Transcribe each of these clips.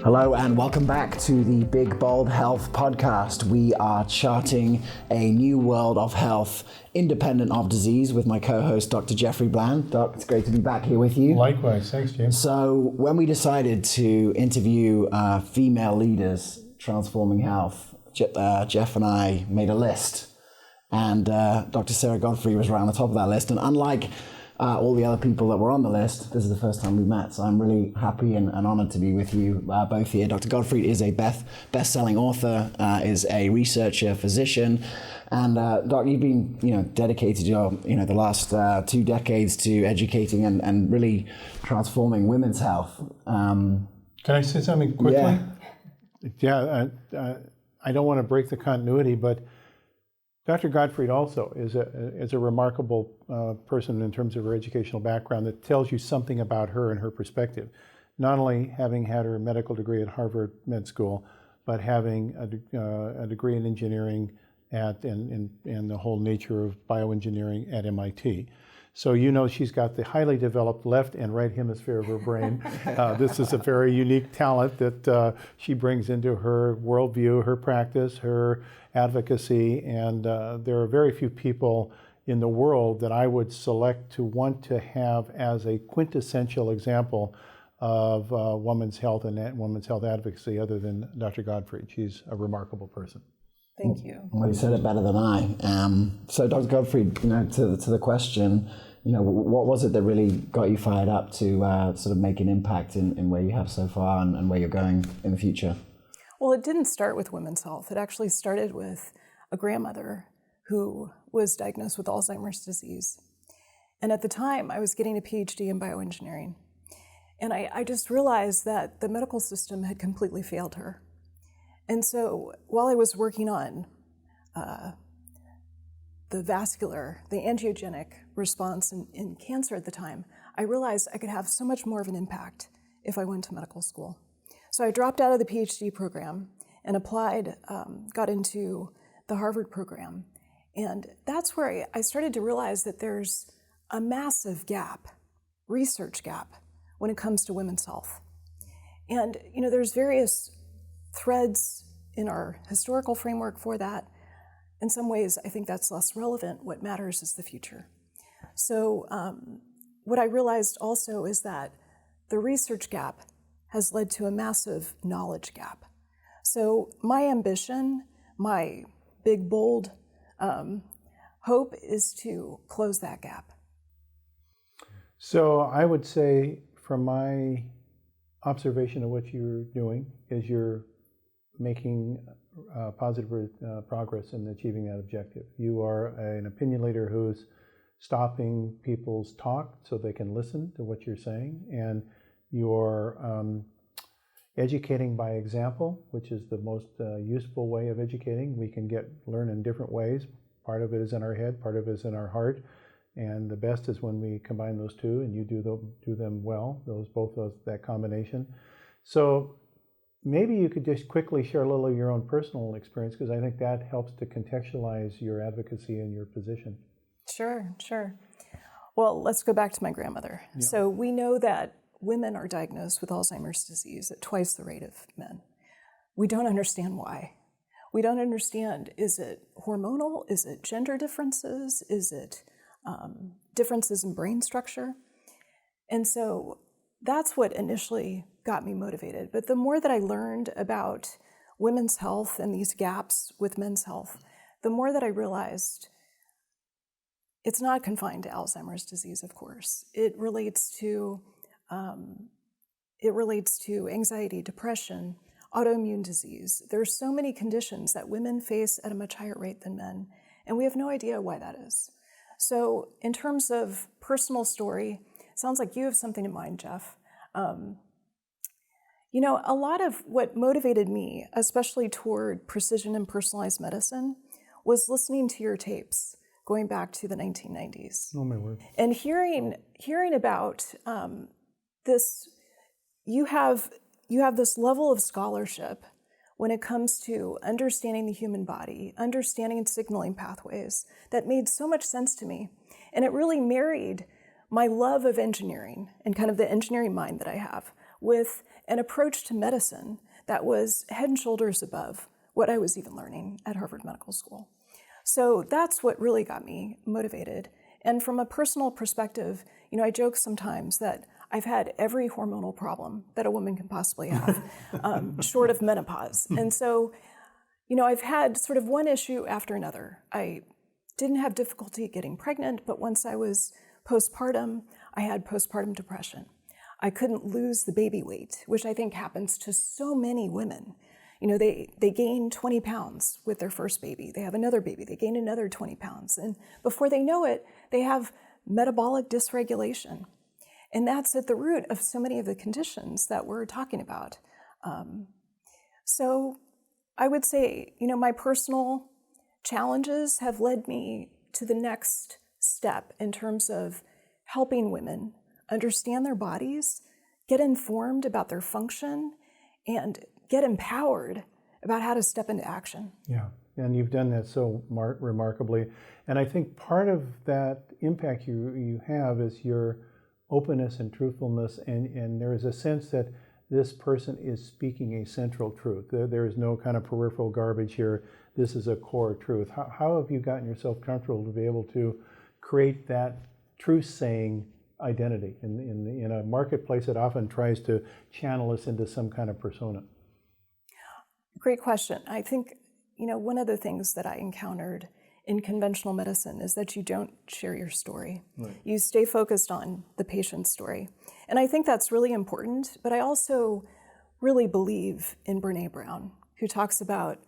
Hello and welcome back to the Big Bold Health podcast. We are charting a new world of health independent of disease with my co-host Dr. Jeffrey Bland. Doc, it's great to be back here with you. Likewise, thanks James. So when we decided to interview female leaders transforming health, Jeff and I made a list, and Dr. Sara Gottfried was right on the top of that list. And unlike all the other people that were on the list, this is the first time we met, so I'm really happy and honored to be with you both here. Dr. Gottfried is a best-selling author, is a researcher, physician, and Doc, you've been dedicated the last 2 decades to educating and really transforming women's health. Can I say something quickly? Yeah. I don't want to break the continuity, but Dr. Gottfried also is a remarkable person in terms of her educational background that tells you something about her and her perspective. Not only having had her medical degree at Harvard Med School, but having a degree in engineering and the whole nature of bioengineering at MIT. So she's got the highly developed left and right hemisphere of her brain. This is a very unique talent that she brings into her worldview, her practice, her advocacy, and there are very few people in the world that I would select to want to have as a quintessential example of women's health and women's health advocacy other than Dr. Gottfried. She's a remarkable person. Thank you. Well, you said it better than I. So, Dr. Gottfried, to the question, what was it that really got you fired up to sort of make an impact in where you have so far and where you're going in the future? Well, it didn't start with women's health. It actually started with a grandmother who was diagnosed with Alzheimer's disease. And at the time, I was getting a PhD in bioengineering. And I just realized that the medical system had completely failed her. And so while I was working on the angiogenic response in cancer at the time, I realized I could have so much more of an impact if I went to medical school. So I dropped out of the PhD program and applied, got into the Harvard program. And that's where I started to realize that there's a massive research gap, when it comes to women's health. And there's various threads in our historical framework for that. In some ways, I think that's less relevant. What matters is the future. So what I realized also is that the research gap has led to a massive knowledge gap. So my ambition, my big, bold hope is to close that gap. So I would say, from my observation of what you're doing, is you're making positive progress in achieving that objective. You are an opinion leader who's stopping people's talk so they can listen to what you're saying, and you're educating by example, which is the most useful way of educating. We can learn in different ways. Part of it is in our head, part of it is in our heart, and the best is when we combine those two, and you do them well, that combination. So maybe you could just quickly share a little of your own personal experience, because I think that helps to contextualize your advocacy and your position. Sure. Well, let's go back to my grandmother. Yeah. So we know that women are diagnosed with Alzheimer's disease at twice the rate of men. We don't understand why. We don't understand, is it hormonal? Is it gender differences? Is it differences in brain structure? And so that's what initially got me motivated. But the more that I learned about women's health and these gaps with men's health, the more that I realized it's not confined to Alzheimer's disease, of course. It relates to anxiety, depression, autoimmune disease. There's so many conditions that women face at a much higher rate than men, and we have no idea why that is. So in terms of personal story, sounds like you have something in mind, Jeff. A lot of what motivated me, especially toward precision and personalized medicine, was listening to your tapes going back to the 1990s. Oh, my word. And hearing about this, you have this level of scholarship when it comes to understanding the human body, understanding signaling pathways, that made so much sense to me. And it really married my love of engineering and kind of the engineering mind that I have with an approach to medicine that was head and shoulders above what I was even learning at Harvard Medical School. So that's what really got me motivated. And from a personal perspective, I joke sometimes that I've had every hormonal problem that a woman can possibly have, short of menopause. And so, I've had sort of one issue after another. I didn't have difficulty getting pregnant, but once I was postpartum, I had postpartum depression. I couldn't lose the baby weight, which I think happens to so many women. They gain 20 pounds with their first baby. They have another baby. They gain another 20 pounds. And before they know it, they have metabolic dysregulation. And that's at the root of so many of the conditions that we're talking about. So I would say, my personal challenges have led me to the next step in terms of helping women understand their bodies, get informed about their function, and get empowered about how to step into action. Yeah, and you've done that so remarkably. And I think part of that impact you have is your openness and truthfulness, and there is a sense that this person is speaking a central truth. There is no kind of peripheral garbage here. This is a core truth. How have you gotten yourself comfortable to be able to create that truth-saying identity in a marketplace that often tries to channel us into some kind of persona? Great question. I think, one of the things that I encountered in conventional medicine is that you don't share your story. Right. You stay focused on the patient's story. And I think that's really important, but I also really believe in Brené Brown, who talks about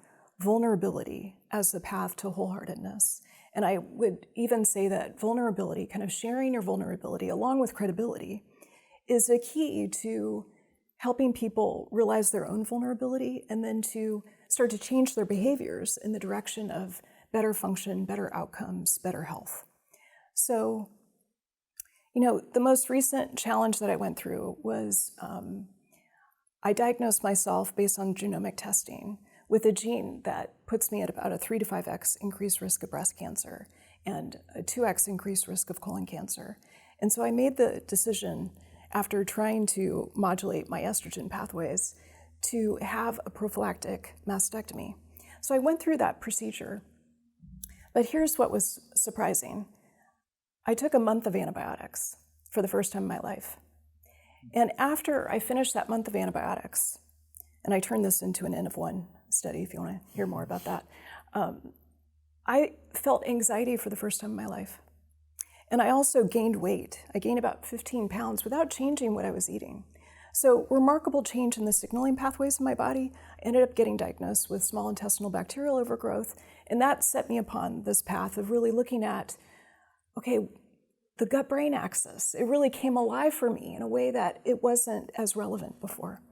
vulnerability as the path to wholeheartedness. And I would even say that vulnerability, kind of sharing your vulnerability along with credibility, is a key to helping people realize their own vulnerability and then to start to change their behaviors in the direction of better function, better outcomes, better health. So, the most recent challenge that I went through was I diagnosed myself based on genomic testing with a gene that puts me at about a 3 to 5x increased risk of breast cancer and a 2x increased risk of colon cancer. And so I made the decision, after trying to modulate my estrogen pathways, to have a prophylactic mastectomy. So I went through that procedure. But here's what was surprising. I took a month of antibiotics for the first time in my life. And after I finished that month of antibiotics, and I turned this into an N of 1 study if you want to hear more about that, I felt anxiety for the first time in my life. And I also gained weight. I gained about 15 pounds without changing what I was eating. So remarkable change in the signaling pathways in my body. I ended up getting diagnosed with small intestinal bacterial overgrowth, and that set me upon this path of really looking at, okay, the gut-brain axis. It really came alive for me in a way that it wasn't as relevant before.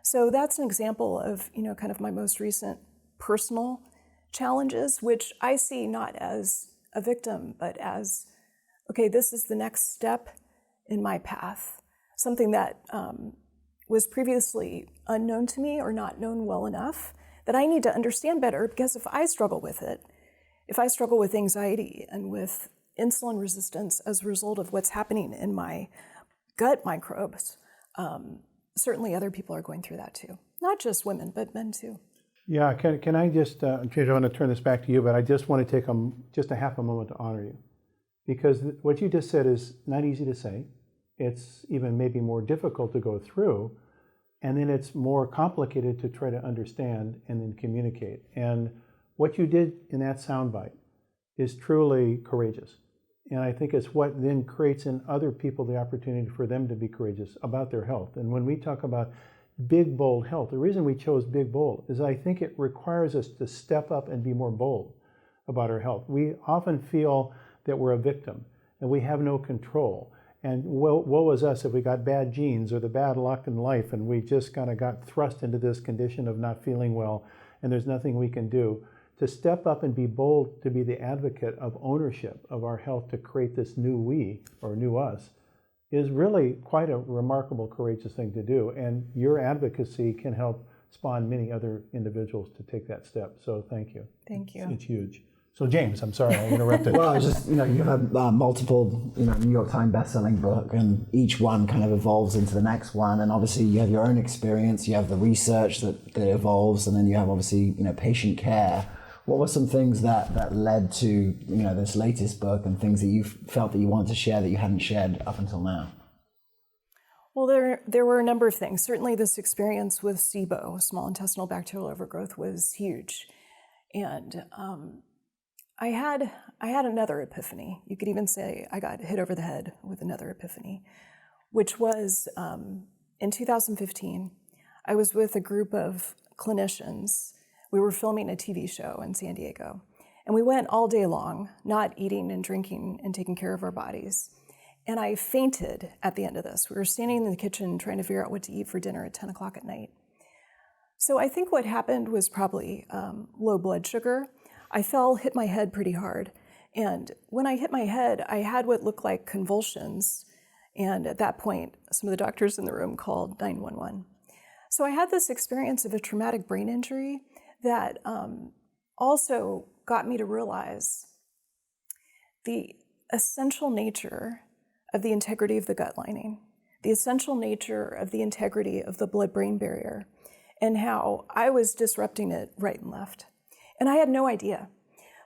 So that's an example of, kind of my most recent personal challenges, which I see not as a victim, but as, okay, this is the next step in my path, something that was previously unknown to me or not known well enough that I need to understand better, because if I struggle with it, if I struggle with anxiety and with insulin resistance as a result of what's happening in my gut microbes, certainly other people are going through that too. Not just women, but men too. Yeah, can I just, I want to turn this back to you, but I just want to take just a half a moment to honor you. Because what you just said is not easy to say. It's even maybe more difficult to go through. And then it's more complicated to try to understand and then communicate. And what you did in that soundbite is truly courageous. And I think it's what then creates in other people the opportunity for them to be courageous about their health. And when we talk about big, bold health, the reason we chose big, bold is I think it requires us to step up and be more bold about our health. We often feel that we're a victim and we have no control. And woe is us if we got bad genes or the bad luck in life and we just kind of got thrust into this condition of not feeling well and there's nothing we can do. To step up and be bold, to be the advocate of ownership of our health, to create this new we or new us, is really quite a remarkable, courageous thing to do. And your advocacy can help spawn many other individuals to take that step. So thank you. Thank you. It's huge. So James, I'm sorry I interrupted. Well, it's just, you have multiple, New York Times best-selling book, and each one kind of evolves into the next one. And obviously you have your own experience, you have the research that evolves, and then you have obviously, patient care. What were some things that led to, this latest book, and things that you felt that you wanted to share that you hadn't shared up until now? Well, there were a number of things. Certainly this experience with SIBO, small intestinal bacterial overgrowth, was huge. And I had another epiphany. You could even say I got hit over the head with another epiphany, which was in 2015. I was with a group of clinicians. We were filming a TV show in San Diego, and we went all day long, not eating and drinking and taking care of our bodies. And I fainted at the end of this. We were standing in the kitchen trying to figure out what to eat for dinner at 10 o'clock at night. So I think what happened was probably low blood sugar. I fell, hit my head pretty hard. And when I hit my head, I had what looked like convulsions. And at that point, some of the doctors in the room called 911. So I had this experience of a traumatic brain injury that also got me to realize the essential nature of the integrity of the gut lining, the essential nature of the integrity of the blood-brain barrier, and how I was disrupting it right and left. And I had no idea.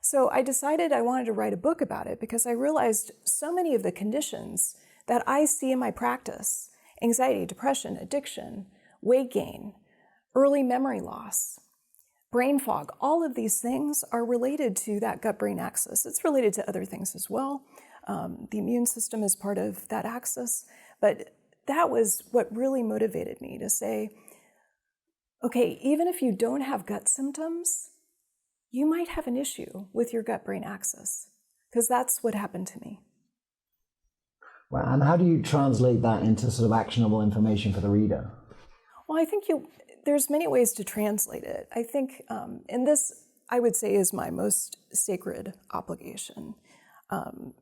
So I decided I wanted to write a book about it because I realized so many of the conditions that I see in my practice, anxiety, depression, addiction, weight gain, early memory loss, brain fog, all of these things are related to that gut-brain axis. It's related to other things as well. The immune system is part of that axis. But that was what really motivated me to say, okay, even if you don't have gut symptoms, you might have an issue with your gut-brain axis, because that's what happened to me. Well, and how do you translate that into sort of actionable information for the reader? Well, I think there's many ways to translate it. I think, and this, I would say, is my most sacred obligation,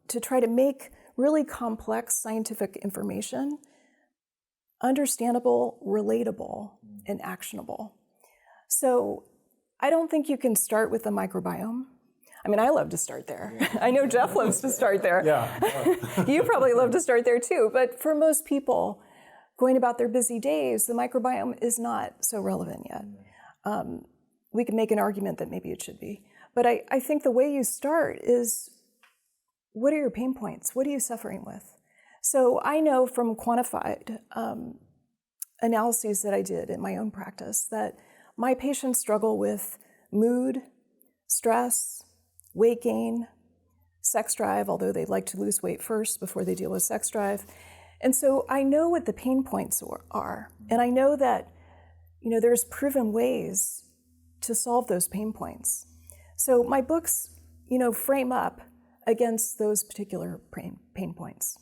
to try to make really complex scientific information understandable, relatable, and actionable. So I don't think you can start with the microbiome. I mean, I love to start there. Yeah. I know Jeff loves to start there. Yeah. You probably love to start there too. But for most people going about their busy days, the microbiome is not so relevant yet. We can make an argument that maybe it should be. But I think the way you start is, what are your pain points? What are you suffering with? So I know from quantified analyses that I did in my own practice that my patients struggle with mood, stress, weight gain, sex drive, although they'd like to lose weight first before they deal with sex drive. And so I know what the pain points are. And I know that, there's proven ways to solve those pain points. So my books, frame up against those particular pain points.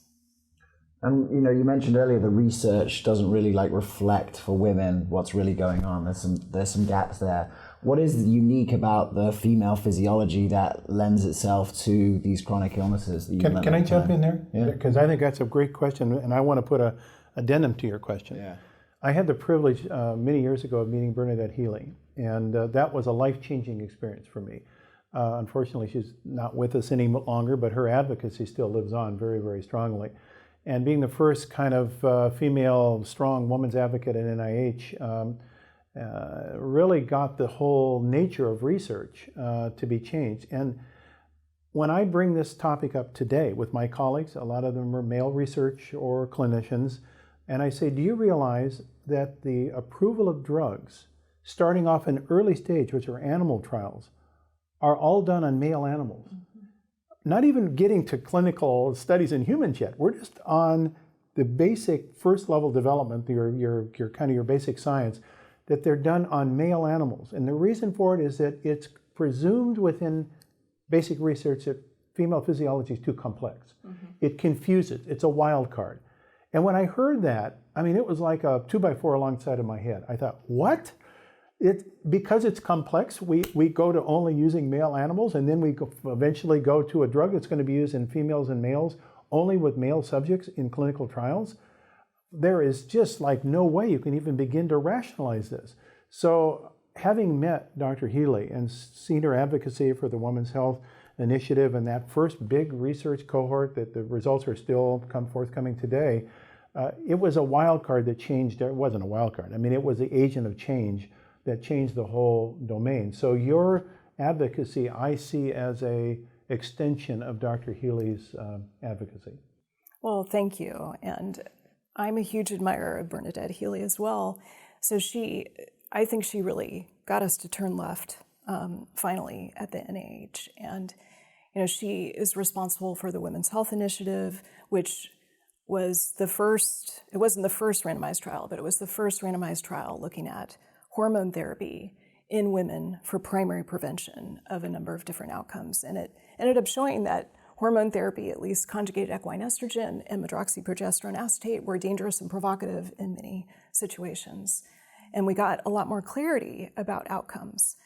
And you mentioned earlier the research doesn't really reflect for women what's really going on. There's some gaps there. What is unique about the female physiology that lends itself to these chronic illnesses? That can I jump in there? Yeah. Because I think that's a great question, and I want to put a addendum to your question. Yeah. I had the privilege many years ago of meeting Bernadette Healy, and that was a life-changing experience for me. Unfortunately, she's not with us any longer, but her advocacy still lives on very, very strongly. And being the first kind of female strong woman's advocate at NIH really got the whole nature of research to be changed. And when I bring this topic up today with my colleagues, a lot of them are male research or clinicians, and I say, do you realize that the approval of drugs, starting off in early stage, which are animal trials, are all done on male animals? Not even getting to clinical studies in humans yet. We're just on the basic first level development, your kind of your basic science, that they're done on male animals. And the reason for it is that it's presumed within basic research that female physiology is too complex. It confuses, it's a wild card. And when I heard that, I mean, it was like a 2x4 alongside of my head. I thought, what? Because it's complex, we go to only using male animals, and then we eventually go to a drug that's going to be used in females and males, only with male subjects in clinical trials. There is just no way you can even begin to rationalize this. So having met Dr. Healy and seen her advocacy for the Women's Health Initiative and that first big research cohort that the results are still forthcoming today, it was a wild card that changed. It wasn't a wild card. I mean, it was the agent of change that changed the whole domain. So your advocacy, I see as a extension of Dr. Healy's advocacy. Well, thank you. And I'm a huge admirer of Bernadette Healy as well. So I think she really got us to turn left finally at the NIH. And she is responsible for the Women's Health Initiative, which was it wasn't the first randomized trial, but it was the first randomized trial looking at hormone therapy in women for primary prevention of a number of different outcomes. And it ended up showing that hormone therapy, at least conjugated equine estrogen and medroxyprogesterone acetate, were dangerous and provocative in many situations. And we got a lot more clarity about outcomes.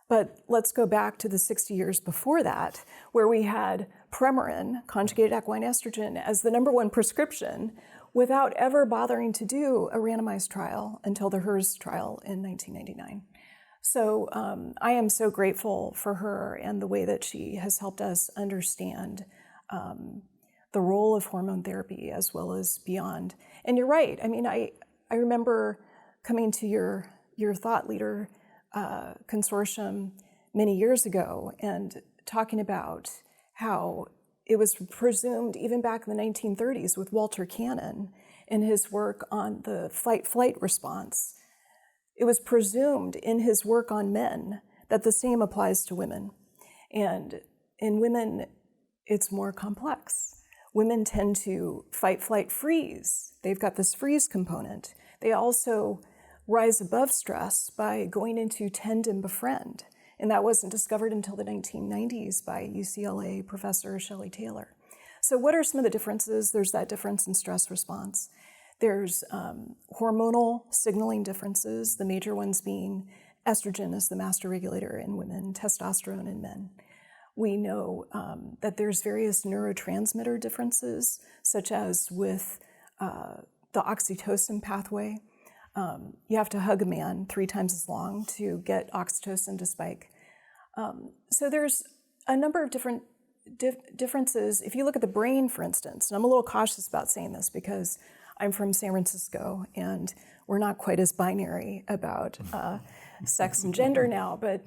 But let's go back to the 60 years before that, where we had Premarin, conjugated equine estrogen, as the #1 prescription without ever bothering to do a randomized trial until the HERS trial in 1999. So I am so grateful for her and the way that she has helped us understand the role of hormone therapy as well as beyond. And you're right. I mean, I remember coming to your thought leader consortium many years ago and talking about how it was presumed even back in the 1930s with Walter Cannon and his work on the fight-flight response. It was presumed in his work on men that the same applies to women. And in women, it's more complex. Women tend to fight, flight, freeze. They've got this freeze component. They also rise above stress by going into tend and befriend. And that wasn't discovered until the 1990s by UCLA professor Shelley Taylor. So what are some of the differences? There's that difference in stress response. There's hormonal signaling differences, the major ones being estrogen is the master regulator in women, testosterone in men. We know that there's various neurotransmitter differences, such as with the oxytocin pathway. You have to hug a man 3 times as long to get oxytocin to spike. So there's a number of different differences. If you look at the brain, for instance, and I'm a little cautious about saying this because I'm from San Francisco and we're not quite as binary about sex and gender now, but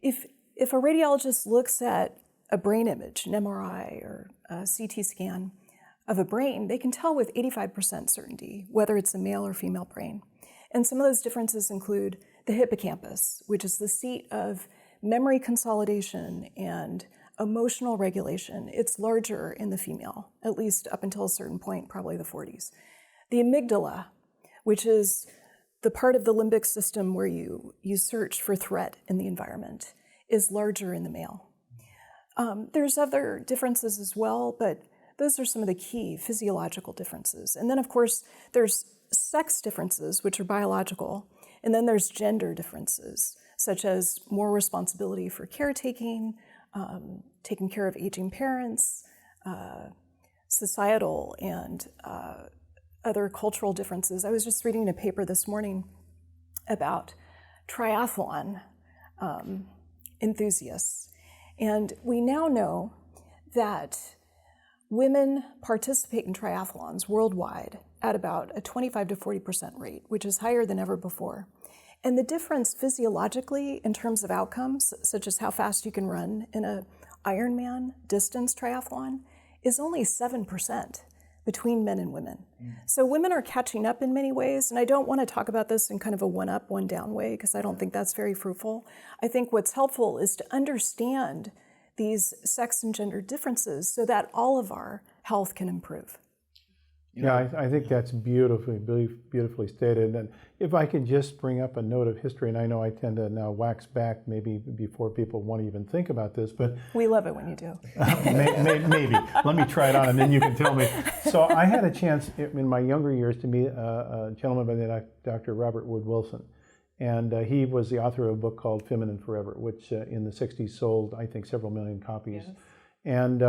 if a radiologist looks at a brain image, an MRI or a CT scan of a brain, they can tell with 85% certainty whether it's a male or female brain. And some of those differences include the hippocampus, which is the seat of memory consolidation and emotional regulation. It's larger in the female, at least up until a certain point, probably the 40s. The amygdala, which is the part of the limbic system where you search for threat in the environment, is larger in the male. There's other differences as well, but those are some of the key physiological differences. And then, of course, there's sex differences, which are biological, and then there's gender differences, such as more responsibility for caretaking, taking care of aging parents, societal and other cultural differences. I was just reading a paper this morning about triathlon enthusiasts, and we now know that women participate in triathlons worldwide at about a 25 to 40% rate, which is higher than ever before. And the difference physiologically in terms of outcomes, such as how fast you can run in a Ironman distance triathlon, is only 7% between men and women. So women are catching up in many ways, and I don't want to talk about this in kind of a one-up, one-down way, because I don't think that's very fruitful. I think what's helpful is to understand these sex and gender differences so that all of our health can improve. Yeah, I think that's beautifully stated. And if I can just bring up a note of history, and I know I tend to now wax back maybe before people want to even think about this, but... We love it when you do. Maybe. Let me try it on and then you can tell me. So I had a chance in my younger years to meet a gentleman by the name of Dr. Robert Wood Wilson. And he was the author of a book called Feminine Forever, which in the 60s sold, I think, several million copies. Yes. And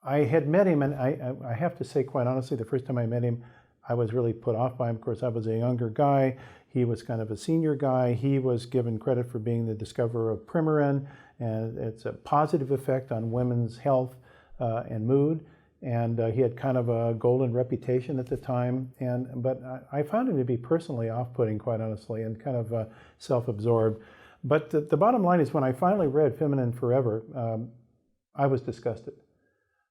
I had met him, and I have to say, quite honestly, the first time I met him, I was really put off by him. Of course, I was a younger guy. He was kind of a senior guy. He was given credit for being the discoverer of Premarin, and it's a positive effect on women's health and mood. And he had kind of a golden reputation at the time. But I found him to be personally off-putting, quite honestly, and kind of self-absorbed. But the bottom line is, when I finally read Feminine Forever, I was disgusted.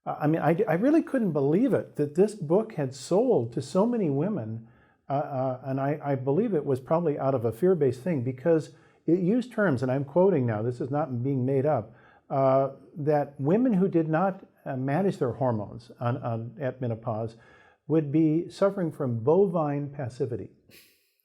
I mean, I really couldn't believe it, that this book had sold to so many women. And I believe it was probably out of a fear-based thing, because it used terms, and I'm quoting now, this is not being made up, that women who did not manage their hormones at menopause would be suffering from bovine passivity.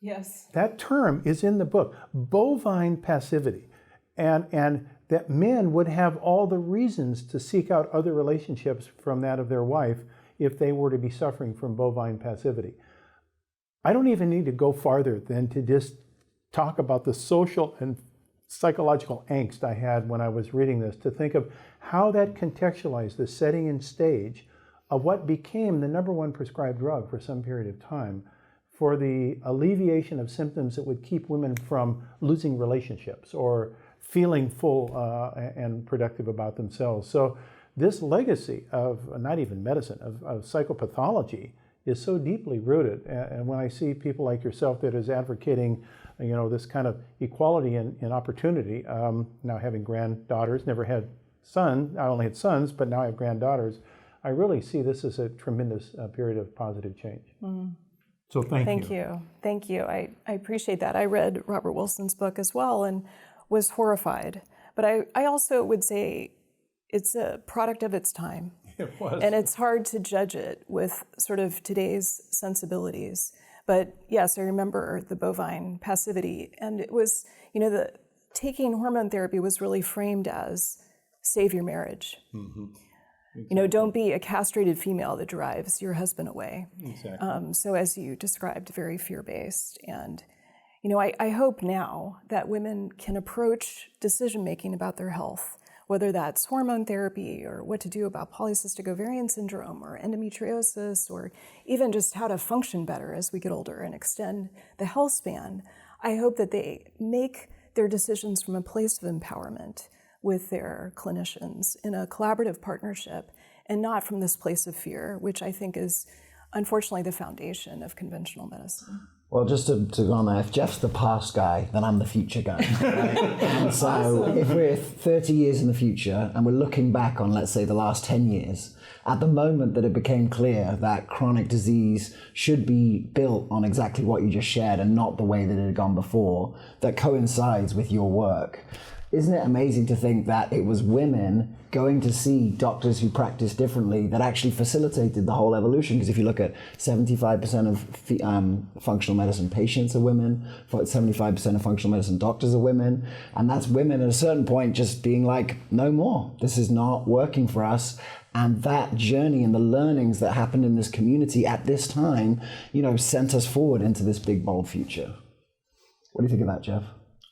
Yes. That term is in the book, bovine passivity. And that men would have all the reasons to seek out other relationships from that of their wife if they were to be suffering from bovine passivity. I don't even need to go farther than to just talk about the social and psychological angst I had when I was reading this, to think of how that contextualized the setting and stage of what became the #1 prescribed drug for some period of time for the alleviation of symptoms that would keep women from losing relationships or feeling full and productive about themselves. So this legacy of, not even medicine, of psychopathology is so deeply rooted. And when I see people like yourself that is advocating, this kind of equality in opportunity, now having granddaughters, never had sons, I only had sons, but now I have granddaughters, I really see this as a tremendous period of positive change. Mm. So thank you. Thank you. I appreciate that. I read Robert Wilson's book as well and was horrified. But I also would say it's a product of its time. It was. And it's hard to judge it with sort of today's sensibilities. But yes, I remember the bovine passivity. And it was, the taking hormone therapy was really framed as save your marriage. Mm-hmm. Exactly. Don't be a castrated female that drives your husband away. Exactly. So as you described, very fear-based. And, I hope now that women can approach decision-making about their health, whether that's hormone therapy or what to do about polycystic ovarian syndrome or endometriosis, or even just how to function better as we get older and extend the health span. I hope that they make their decisions from a place of empowerment with their clinicians in a collaborative partnership, and not from this place of fear, which I think is unfortunately the foundation of conventional medicine. Well, just to go on there, if Jeff's the past guy, then I'm the future guy. Right? And so if we're 30 years in the future and we're looking back on, let's say, the last 10 years, at the moment that it became clear that chronic disease should be built on exactly what you just shared and not the way that it had gone before, that coincides with your work. Isn't it amazing to think that it was women going to see doctors who practice differently that actually facilitated the whole evolution? Because if you look at 75% of functional medicine patients are women, 75% of functional medicine doctors are women, and that's women at a certain point just being like, no more, this is not working for us. And that journey and the learnings that happened in this community at this time, sent us forward into this big, bold future. What do you think of that, Jeff?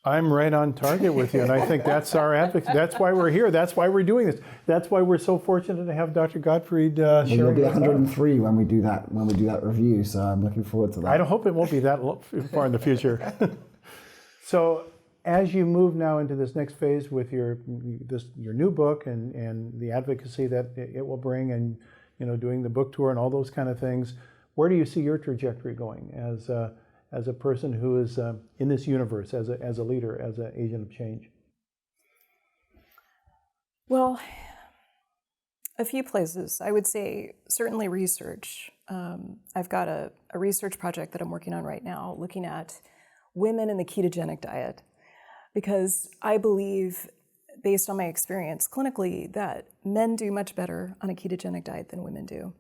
I'm right on target with you, and I think that's our advocacy. That's why we're here. That's why we're doing this. That's why we're so fortunate to have Dr. Gottfried sharing. You'll be 103 when we do that review. So I'm looking forward to that. I hope it won't be that far in the future. So, as you move now into this next phase with your new book and the advocacy that it will bring, and doing the book tour and all those kind of things, where do you see your trajectory going as a person who is in this universe, as a leader, as an agent of change? Well, a few places. I would say certainly research. I've got a research project that I'm working on right now looking at women in the ketogenic diet, because I believe, based on my experience clinically, that men do much better on a ketogenic diet than women do.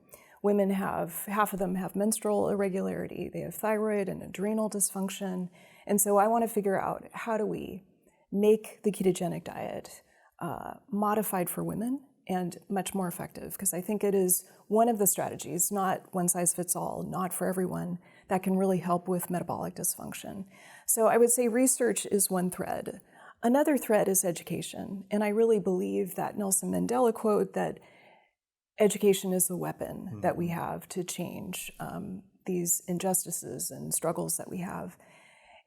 Women half of them have menstrual irregularity, they have thyroid and adrenal dysfunction. And so I want to figure out, how do we make the ketogenic diet modified for women and much more effective? Because I think it is one of the strategies, not one size fits all, not for everyone, that can really help with metabolic dysfunction. So I would say research is one thread. Another thread is education. And I really believe that Nelson Mandela quote that education is the weapon that we have to change these injustices and struggles that we have.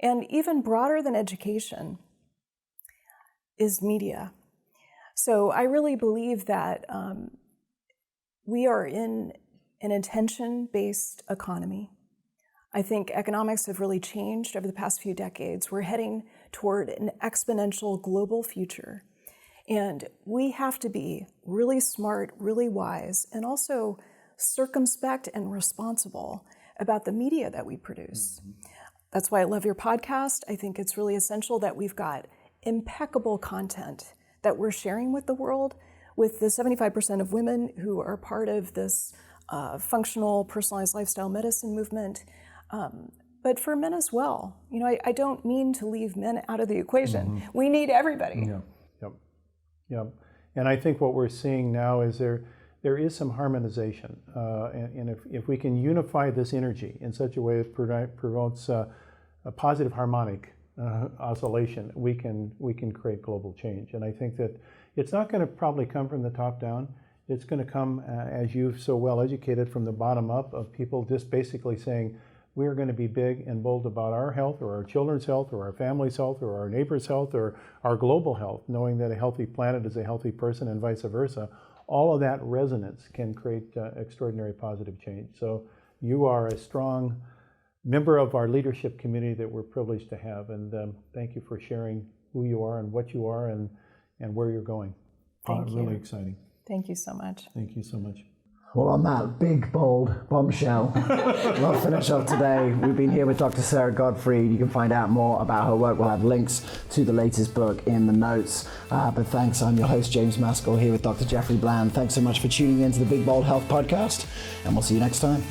And even broader than education is media. So I really believe that we are in an attention-based economy. I think economics have really changed over the past few decades. We're heading toward an exponential global future. And we have to be really smart, really wise, and also circumspect and responsible about the media that we produce. That's why I love your podcast. I think it's really essential that we've got impeccable content that we're sharing with the world, with the 75% of women who are part of this functional personalized lifestyle medicine movement, but for men as well. You know, I don't mean to leave men out of the equation. We need everybody. Yep. And I think what we're seeing now is there is some harmonization, and if we can unify this energy in such a way that promotes a positive harmonic oscillation, we can create global change. And I think that it's not going to probably come from the top down. It's going to come, as you've so well educated, from the bottom up, of people just basically saying, we're going to be big and bold about our health, or our children's health, or our family's health, or our neighbor's health, or our global health, knowing that a healthy planet is a healthy person and vice versa. All of that resonance can create extraordinary positive change. So you are a strong member of our leadership community that we're privileged to have. And thank you for sharing who you are and what you are and where you're going. Thank you. Really exciting. Thank you so much. Thank you so much. Well, on that big, bold bombshell, we'll finish off today. We've been here with Dr. Sara Gottfried. You can find out more about her work. We'll have links to the latest book in the notes. But thanks, I'm your host, James Maskell, here with Dr. Jeffrey Bland. Thanks so much for tuning in to the Big Bold Health Podcast, and we'll see you next time.